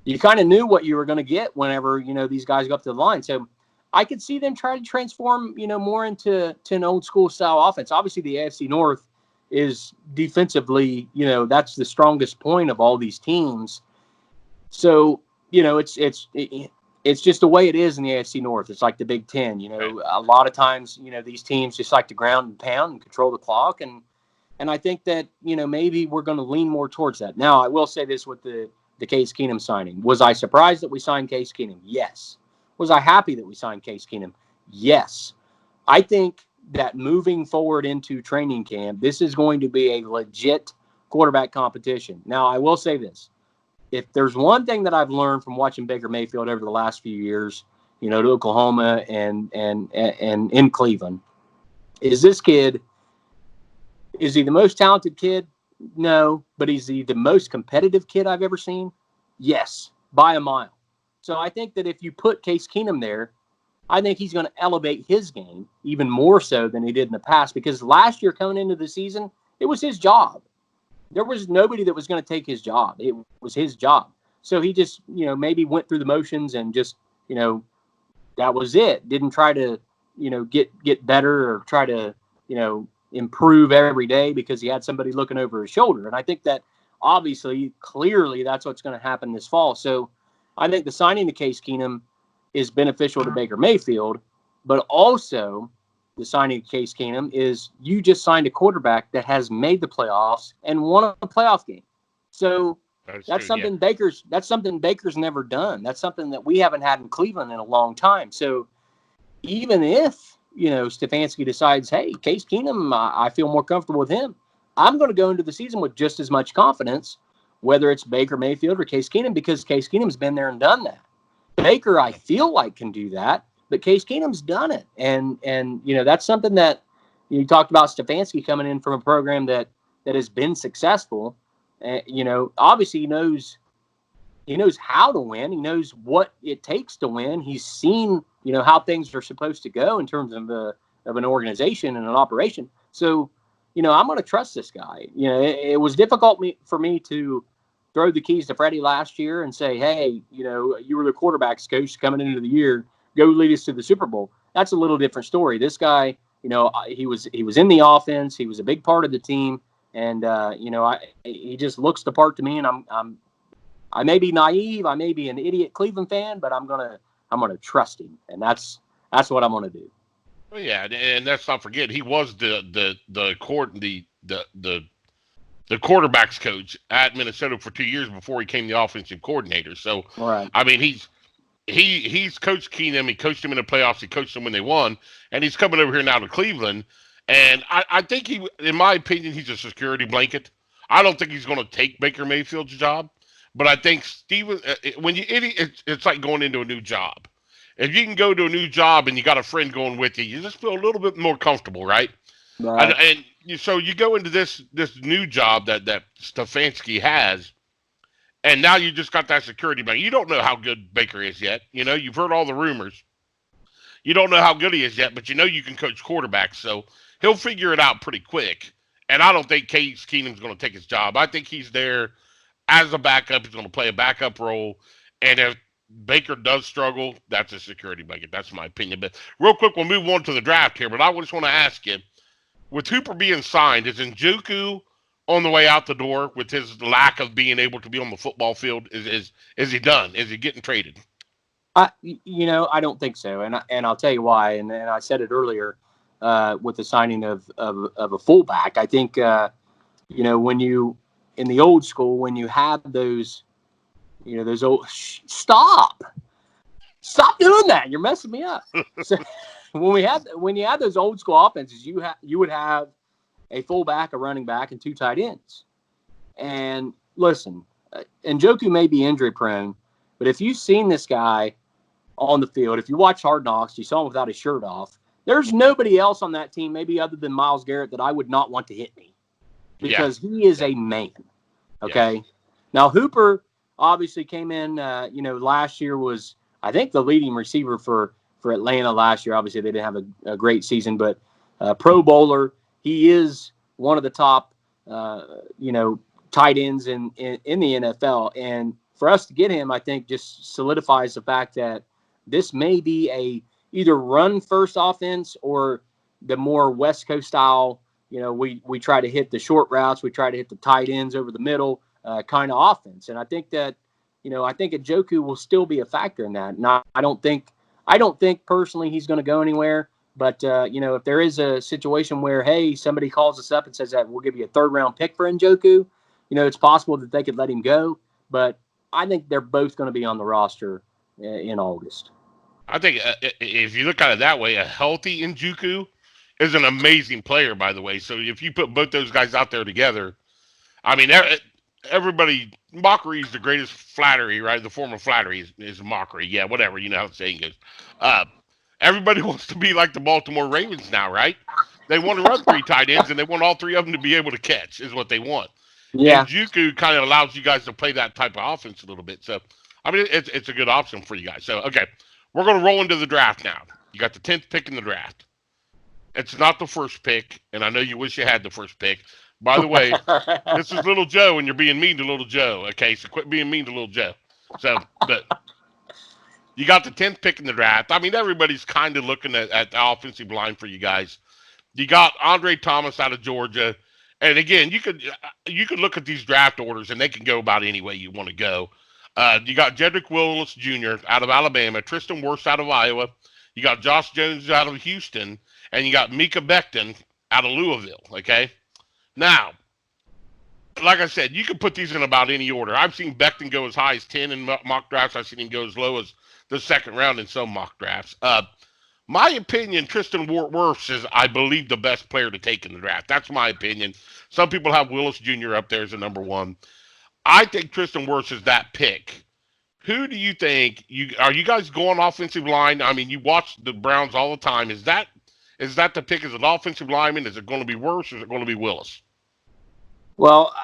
you kind of knew what you were going to get whenever these guys go up to the line. So I could see them try to transform more into an old school style offense. Obviously, the AFC North is defensively, that's the strongest point of all these teams. So, it's just the way it is in the AFC North. It's like the Big Ten. A lot of times, these teams just like to ground and pound and control the clock, and I think that maybe we're going to lean more towards that. Now, I will say this with the Case Keenum signing: was I surprised that we signed Case Keenum? Yes. Was I happy that we signed Case Keenum? Yes. I think that moving forward into training camp, this is going to be a legit quarterback competition. Now, I will say this. If there's one thing that I've learned from watching Baker Mayfield over the last few years, to Oklahoma and in Cleveland, is this kid, is he the most talented kid? No. But is he the most competitive kid I've ever seen? Yes, by a mile. So I think that if you put Case Keenum there, I think he's going to elevate his game even more so than he did in the past, because last year coming into the season, it was his job. There was nobody that was going to take his job. It was his job. So he just, maybe went through the motions and just, that was it. Didn't try to, get better or try to, improve every day because he had somebody looking over his shoulder. And I think that obviously, clearly, that's what's going to happen this fall. So I think the signing of Case Keenum is beneficial to Baker Mayfield, but also the signing of Case Keenum is you just signed a quarterback that has made the playoffs and won a playoff game. So that's something Baker's never done. That's something that we haven't had in Cleveland in a long time. So even if, Stefanski decides, hey, Case Keenum, I feel more comfortable with him, I'm going to go into the season with just as much confidence, whether it's Baker Mayfield or Case Keenum, because Case Keenum's been there and done that. Baker, I feel like, can do that, but Case Keenum's done it. And that's something that you talked about, Stefanski coming in from a program that has been successful. Obviously he knows how to win. He knows what it takes to win. He's seen, how things are supposed to go in terms of an organization and an operation. So, I'm going to trust this guy. It was difficult for me to throw the keys to Freddie last year and say, hey, you were the quarterback's coach coming into the year, go lead us to the Super Bowl. That's a little different story. This guy, he was in the offense. He was a big part of the team. And, he just looks the part to me. And I may be naive. I may be an idiot Cleveland fan, but I'm going to trust him. And that's what I'm going to do. Well, yeah. And let's not forget, he was the quarterback's coach at Minnesota for 2 years before he became the offensive coordinator. So, right. I mean, he's coached Keenum. He coached him in the playoffs. He coached them when they won. And he's coming over here now to Cleveland. And I think in my opinion, he's a security blanket. I don't think he's going to take Baker Mayfield's job. But I think it's like going into a new job. If you can go to a new job and you got a friend going with you, you just feel a little bit more comfortable, right? Right. So you go into this new job that Stefanski has, and now you just got that security blanket. You don't know how good Baker is yet. You've heard all the rumors. You don't know how good he is yet, but you can coach quarterbacks, so he'll figure it out pretty quick. And I don't think Case Keenum's going to take his job. I think he's there as a backup. He's going to play a backup role, and if Baker does struggle, that's a security blanket. That's my opinion. But real quick, we'll move on to the draft here. But I just want to ask you, with Hooper being signed, is Njoku on the way out the door with his lack of being able to be on the football field? Is he done? Is he getting traded? I don't think so, and I'll tell you why. And I said it earlier with the signing of a fullback. I think when you in the old school, when you have those old stop doing that, you're messing me up. So when you had those old school offenses, you would have a fullback, a running back, and two tight ends. And listen, Njoku may be injury prone, but if you've seen this guy on the field, if you watch Hard Knocks, you saw him without his shirt off. There's nobody else on that team, maybe other than Myles Garrett, that I would not want to hit me, because he is a man. Okay. Yes. Now Hooper obviously came in, last year was, I think, the leading receiver for Atlanta last year. Obviously they didn't have a great season, but Pro Bowler. He is one of the top, tight ends in the NFL. And for us to get him, I think just solidifies the fact that this may be a either run first offense or the more West Coast style. We try to hit the short routes. We try to hit the tight ends over the middle kind of offense. And I think that, I think Njoku will still be a factor in that. I don't think personally he's going to go anywhere. But if there is a situation where, hey, somebody calls us up and says that we'll give you a 3rd-round pick for Njoku, it's possible that they could let him go. But I think they're both going to be on the roster in August. I think if you look at it that way, a healthy Njoku is an amazing player, by the way. So if you put both those guys out there together, I mean, everybody, mockery is the greatest flattery, right? The form of flattery is mockery. Yeah, whatever. You know how the saying goes. Uh, Everybody wants to be like the Baltimore Ravens now, right? They want to run 3 tight ends, and they want all 3 of them to be able to catch, is what they want. And Yeah. Juku kind of allows you guys to play that type of offense a little bit. So, I mean, it's a good option for you guys. So, okay, we're going to roll into the draft now. You got the 10th pick in the draft. It's not the first pick, and I know you wish you had the first pick. By the way, this is Little Joe, and you're being mean to Little Joe. Okay, so quit being mean to Little Joe. So, but you got the 10th pick in the draft. I mean, everybody's kind of looking at the offensive line for you guys. You got Andre Thomas out of Georgia. And again, you could look at these draft orders, and they can go about any way you want to go. You got Jedrick Willis Jr. out of Alabama, Tristan Wirfs out of Iowa. You got Josh Jones out of Houston, and you got Mika Becton out of Louisville. Okay, now, like I said, you can put these in about any order. I've seen Becton go as high as 10 in mock drafts. I've seen him go as low as the 2nd round in some mock drafts. My opinion, Tristan Wirfs is, I believe, the best player to take in the draft. That's my opinion. Some people have Willis Jr. up there as a number 1. I think Tristan Wirfs is that pick. Who do you think are you guys going offensive line? I mean, you watch the Browns all the time. Is that the pick as an offensive lineman? Is it going to be Wirfs or is it going to be Willis? Well,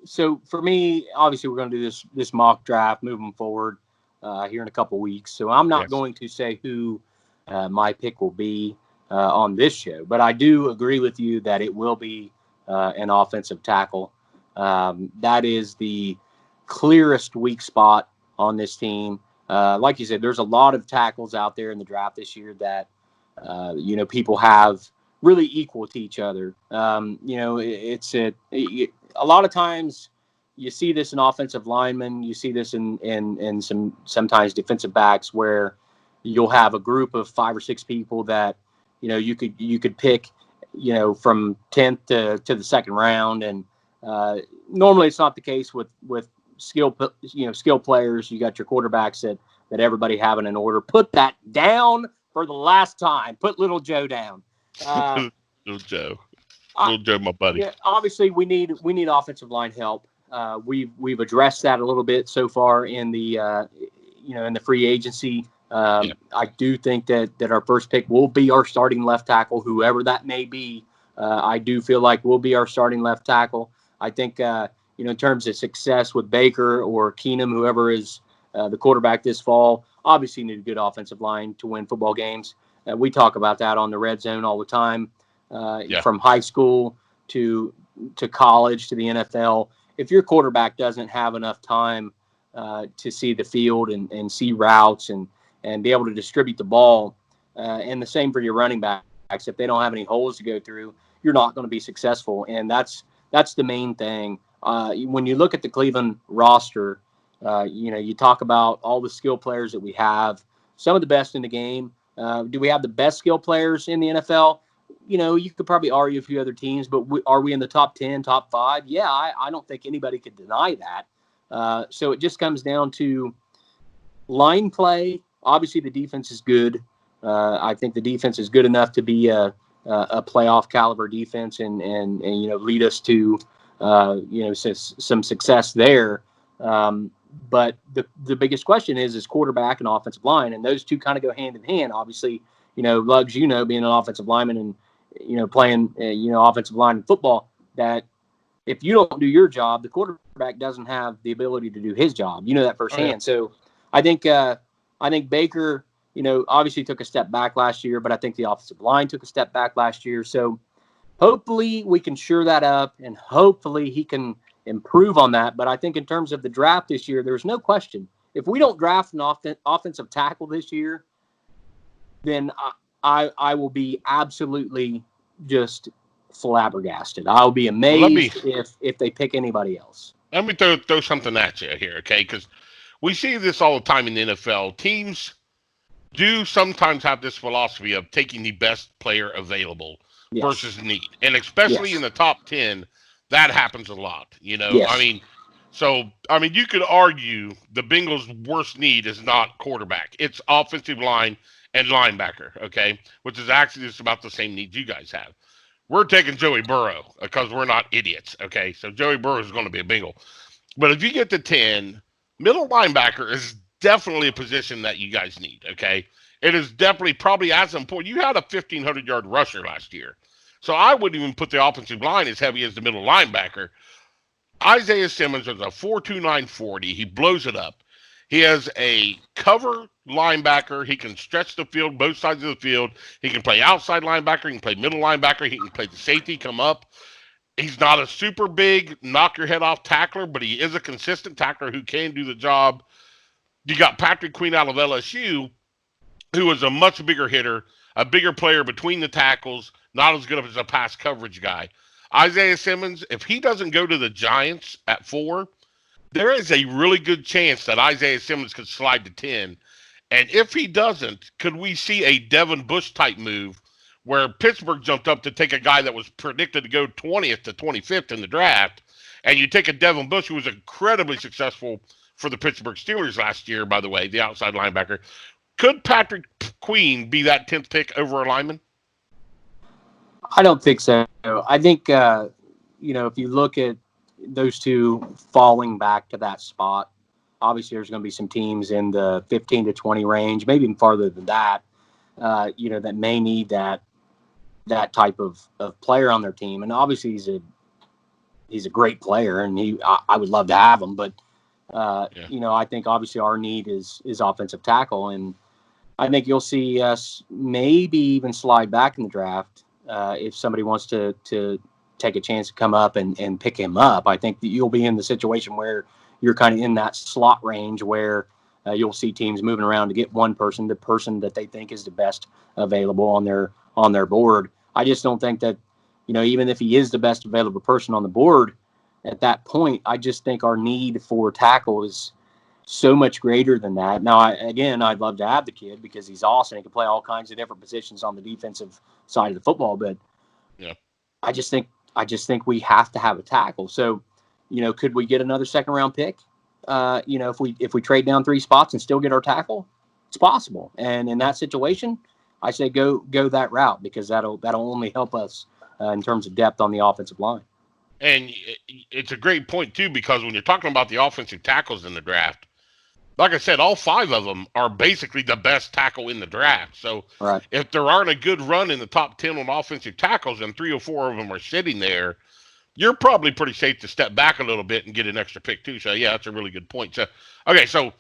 so for me, obviously, we're going to do this mock draft moving forward here in a couple weeks. So I'm not Yes. going to say who my pick will be on this show, but I do agree with you that it will be an offensive tackle. That is the clearest weak spot on this team. Like you said, there's a lot of tackles out there in the draft this year that people have really equal to each other. It's a lot of times you see this in offensive linemen. You see this in sometimes defensive backs where you'll have a group of 5 or 6 people that you could pick from 10th to the 2nd round, and normally it's not the case with skill players. You got your quarterbacks that everybody having in order. Put that down for the last time. Put Little Joe down. Little Joe. Little Joe, my buddy. Yeah, obviously we need offensive line help. We've addressed that a little bit so far in the in the free agency. Yeah. I do think that our first pick will be our starting left tackle, whoever that may be. I do feel like we'll be our starting left tackle. I think in terms of success with Baker or Keenum, whoever is the quarterback this fall, obviously need a good offensive line to win football games. We talk about that on the Red Zone all the time, from high school to college to the NFL. If your quarterback doesn't have enough time to see the field and see routes and be able to distribute the ball, and the same for your running backs, if they don't have any holes to go through, you're not going to be successful. And that's the main thing. When you look at the Cleveland roster, you talk about all the skill players that we have, some of the best in the game. Do we have the best skill players in the NFL? You could probably argue a few other teams, but are we in the top 10, top 5? Yeah, I don't think anybody could deny that. So it just comes down to line play. Obviously, the defense is good. I think the defense is good enough to be a playoff caliber defense and lead us to some success there. But the biggest question is quarterback and offensive line, and those two kind of go hand in hand. Obviously, Lugs, being an offensive lineman and playing offensive line in football, that if you don't do your job, the quarterback doesn't have the ability to do his job. You know that firsthand. Oh, yeah. So I think Baker, obviously took a step back last year, but I think the offensive line took a step back last year. So hopefully we can shore that up, and hopefully he can improve on that. But I think in terms of the draft this year, there's no question. If we don't draft an offensive tackle this year, then I will be absolutely just flabbergasted. I'll be amazed if they pick anybody else. let me throw something at you here, okay? Because we see this all the time in the NFL. Teams do sometimes have this philosophy of taking the best player available Yes. versus need. And especially in Yes. the top 10, that happens a lot. Yes. I mean, you could argue the Bengals' worst need is not quarterback, it's offensive line and linebacker, okay? Which is actually just about the same needs you guys have. We're taking Joey Burrow because we're not idiots, okay? So Joey Burrow is going to be a Bengal. But if you get to 10, middle linebacker is definitely a position that you guys need, okay? It is definitely probably as important. You had a 1,500-yard rusher last year. So I wouldn't even put the offensive line as heavy as the middle linebacker. Isaiah Simmons is a 4.29 40. He blows it up. He has a cover linebacker. He can stretch the field, both sides of the field. He can play outside linebacker. He can play middle linebacker. He can play the safety, come up. He's not a super big knock your head off tackler, but he is a consistent tackler who can do the job. You got Patrick Queen out of LSU, who is a much bigger hitter, a bigger player between the tackles, not as good as a pass coverage guy. Isaiah Simmons, if he doesn't go to the Giants at 4, there is a really good chance that Isaiah Simmons could slide to 10. And if he doesn't, could we see a Devin Bush type move where Pittsburgh jumped up to take a guy that was predicted to go 20th to 25th in the draft, and you take a Devin Bush who was incredibly successful for the Pittsburgh Steelers last year, by the way, the outside linebacker. Could Patrick Queen be that 10th pick over a lineman? I don't think so. I think, if you look at those two falling back to that spot, obviously there's going to be some teams in the 15 to 20 range, maybe even farther than that, that may need that type of player on their team. And obviously he's a great player, and I would love to have him. But, Yeah. I think obviously our need is offensive tackle. And I think you'll see us maybe even slide back in the draft if somebody wants to take a chance to come up and pick him up. I think that you'll be in the situation where you're kind of in that slot range where you'll see teams moving around to get one person, the person that they think is the best available on their board. I just don't think that, even if he is the best available person on the board at that point, I just think our need for tackle is so much greater than that. Now, I'd love to have the kid because he's awesome. He can play all kinds of different positions on the defensive side of the football, but Yeah. I just think we have to have a tackle. So, could we get another second round pick? If we trade down 3 spots and still get our tackle, it's possible. And in that situation, I say go that route because that'll only help us in terms of depth on the offensive line. And it's a great point, too, because when you're talking about the offensive tackles in the draft, like I said, all 5 of them are basically the best tackle in the draft. So Right. if there aren't a good run in the top 10 on offensive tackles and 3 or 4 of them are sitting there, you're probably pretty safe to step back a little bit and get an extra pick, too. So, yeah, that's a really good point. So, okay, so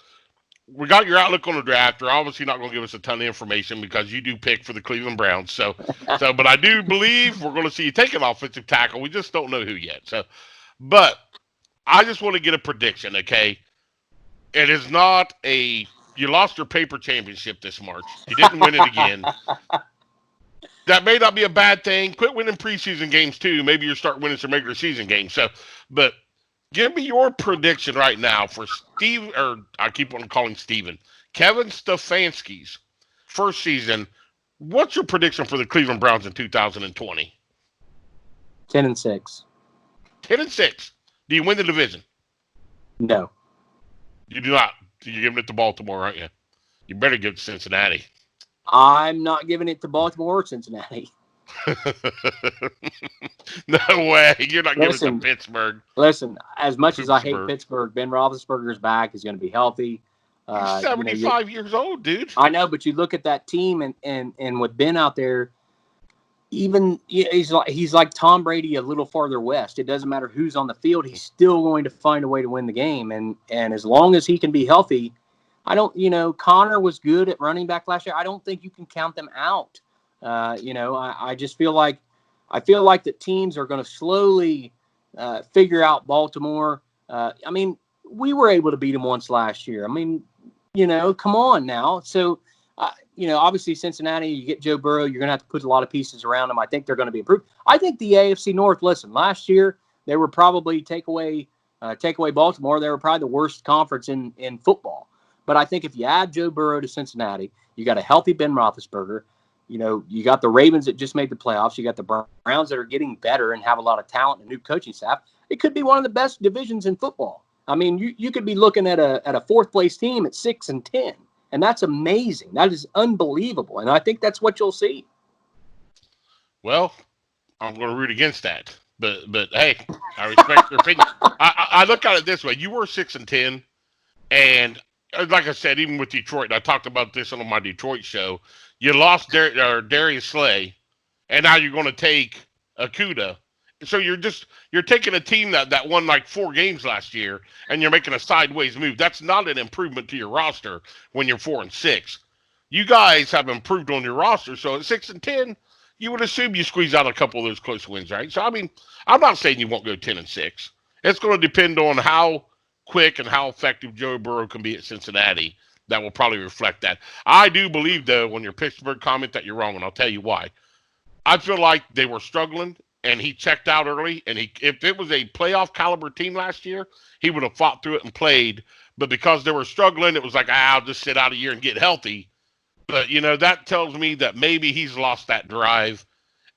we got your outlook on the draft. You're obviously not going to give us a ton of information because you do pick for the Cleveland Browns. But I do believe we're going to see you take an offensive tackle. We just don't know who yet. But I just want to get a prediction, okay? It is not you lost your paper championship this March. You didn't win it again. That may not be a bad thing. Quit winning preseason games too. Maybe you start winning some regular season games. But give me your prediction right now for Steve, or I keep on calling Steven, Kevin Stefanski's first season. What's your prediction for the Cleveland Browns in 2020? 10-6. 10-6. Do you win the division? No. You do not. You're giving it to Baltimore, aren't you? You better give it to Cincinnati. I'm not giving it to Baltimore or Cincinnati. No way. You're not giving it to Listen, Pittsburgh. Listen, as much as I hate Pittsburgh. Pittsburgh, Ben Roethlisberger's back. He's going to be healthy. He's 75 years old, dude. I know, but you look at that team and with Ben out there, even he's like Tom Brady a little farther west. It doesn't matter who's on the field; he's still going to find a way to win the game. And as long as he can be healthy, I don't. Connor was good at running back last year. I don't think you can count them out. I just feel like that teams are going to slowly figure out Baltimore. We were able to beat them once last year. Come on now. So. Obviously Cincinnati, you get Joe Burrow, you're going to have to put a lot of pieces around them. I think they're going to be improved. I think the AFC North, listen, last year they were probably take away Take away Baltimore, they were probably the worst conference in football. But I think if you add Joe Burrow to Cincinnati, you got a healthy Ben Roethlisberger. You got the Ravens that just made the playoffs. You got the Browns that are getting better and have a lot of talent and a new coaching staff. It could be one of the best divisions in football. I mean, you could be looking at a fourth place team at 6-10, and that's amazing. That is unbelievable, and I think that's what you'll see. Well, I'm going to root against that, but hey, I respect your opinion. I look at it this way: you were 6-10, and like I said, even with Detroit, and I talked about this on my Detroit show. You lost Darius Slay, and now you're going to take Akuda. So you're taking a team that won like 4 games last year, and you're making a sideways move. That's not an improvement to your roster when you're 4-6. You guys have improved on your roster, so at 6-10, you would assume you squeeze out a couple of those close wins, right? So I mean, I'm not saying you won't go 10-6. It's going to depend on how quick and how effective Joe Burrow can be at Cincinnati. That will probably reflect that. I do believe, though, on your Pittsburgh comment that you're wrong, and I'll tell you why. I feel like they were struggling, and he checked out early. And if it was a playoff caliber team last year, he would have fought through it and played. But because they were struggling, it was like, I'll just sit out a year and get healthy. But, that tells me that maybe he's lost that drive,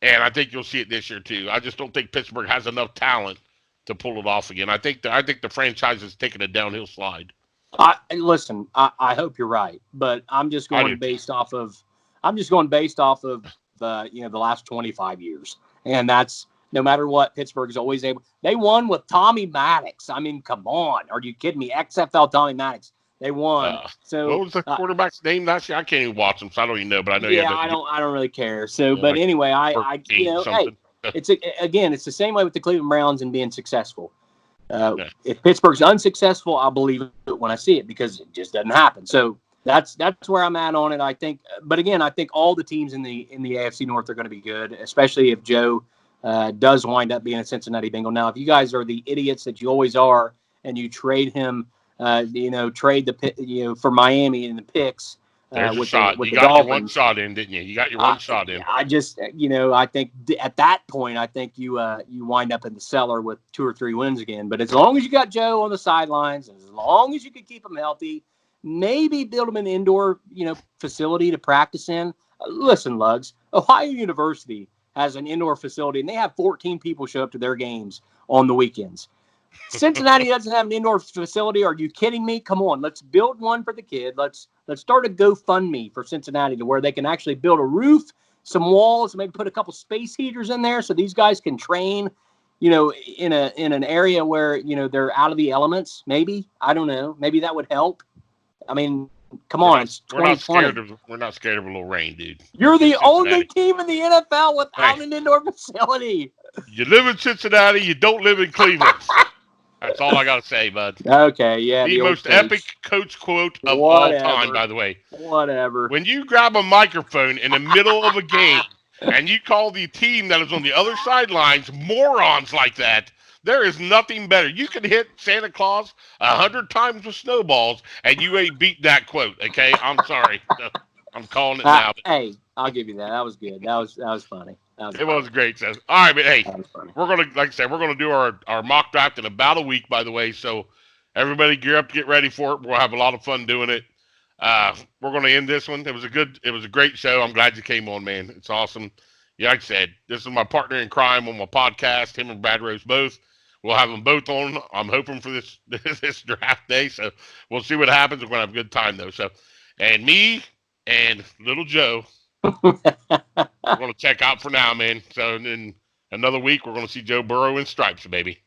and I think you'll see it this year too. I just don't think Pittsburgh has enough talent to pull it off again. I think the franchise is taking a downhill slide. Listen, I hope you're right, but I'm just going based off of the last 25 years, and that's no matter what. Pittsburgh is always able. They won with Tommy Maddox. I mean, come on, are you kidding me? XFL Tommy Maddox. They won. So what was the quarterback's name last year? I can't even watch him, so I don't even know. But I know. Yeah, I don't really care. So, but anyway, hey, it's the same way with the Cleveland Browns and being successful. If Pittsburgh's unsuccessful, I'll believe it when I see it because it just doesn't happen. So that's where I'm at on it. I think, but again, I think all the teams in the AFC North are going to be good, especially if Joe does wind up being a Cincinnati Bengal. Now, if you guys are the idiots that you always are, and you trade him, trade for Miami in the picks. There's with a shot. The you got Dolphins. your one shot in, didn't you? You got your one shot in. I just, I think at that point, I think you wind up in the cellar with 2 or 3 wins again. But as long as you got Joe on the sidelines, and as long as you can keep him healthy, maybe build him an indoor, facility to practice in. Listen, Lugs, Ohio University has an indoor facility, and they have 14 people show up to their games on the weekends. Cincinnati doesn't have an indoor facility. Are you kidding me? Come on, let's build one for the kid. Let's start a GoFundMe for Cincinnati to where they can actually build a roof, some walls, maybe put a couple space heaters in there so these guys can train, in an area where they're out of the elements. Maybe, I don't know. Maybe that would help. I mean, come on, it's 2020. We're not scared of a little rain, dude. You're the only team in the NFL without an indoor facility. You live in Cincinnati. You don't live in Cleveland. That's all I got to say, bud. Okay, yeah. The most epic coach quote of all time, by the way. Whatever. When you grab a microphone in the middle of a game and you call the team that is on the other sidelines morons like that, there is nothing better. You can hit Santa Claus 100 times with snowballs, and you ain't beat that quote, okay? I'm sorry. I'm calling it now. Hey, I'll give you that. That was good. That was funny. It was great, Seth. All right, but hey, we're gonna, like I said, we're gonna do our mock draft in about a week, by the way. So everybody gear up, get ready for it. We'll have a lot of fun doing it. We're gonna end this one. It was a great show. I'm glad you came on, man. It's awesome. Yeah, like I said, this is my partner in crime on my podcast. Him and Brad Rose both. We'll have them both on. I'm hoping for this draft day. So we'll see what happens. We're gonna have a good time though. So, and me and little Joe. We're going to check out for now, man. So in another week, we're going to see Joe Burrow in stripes, baby.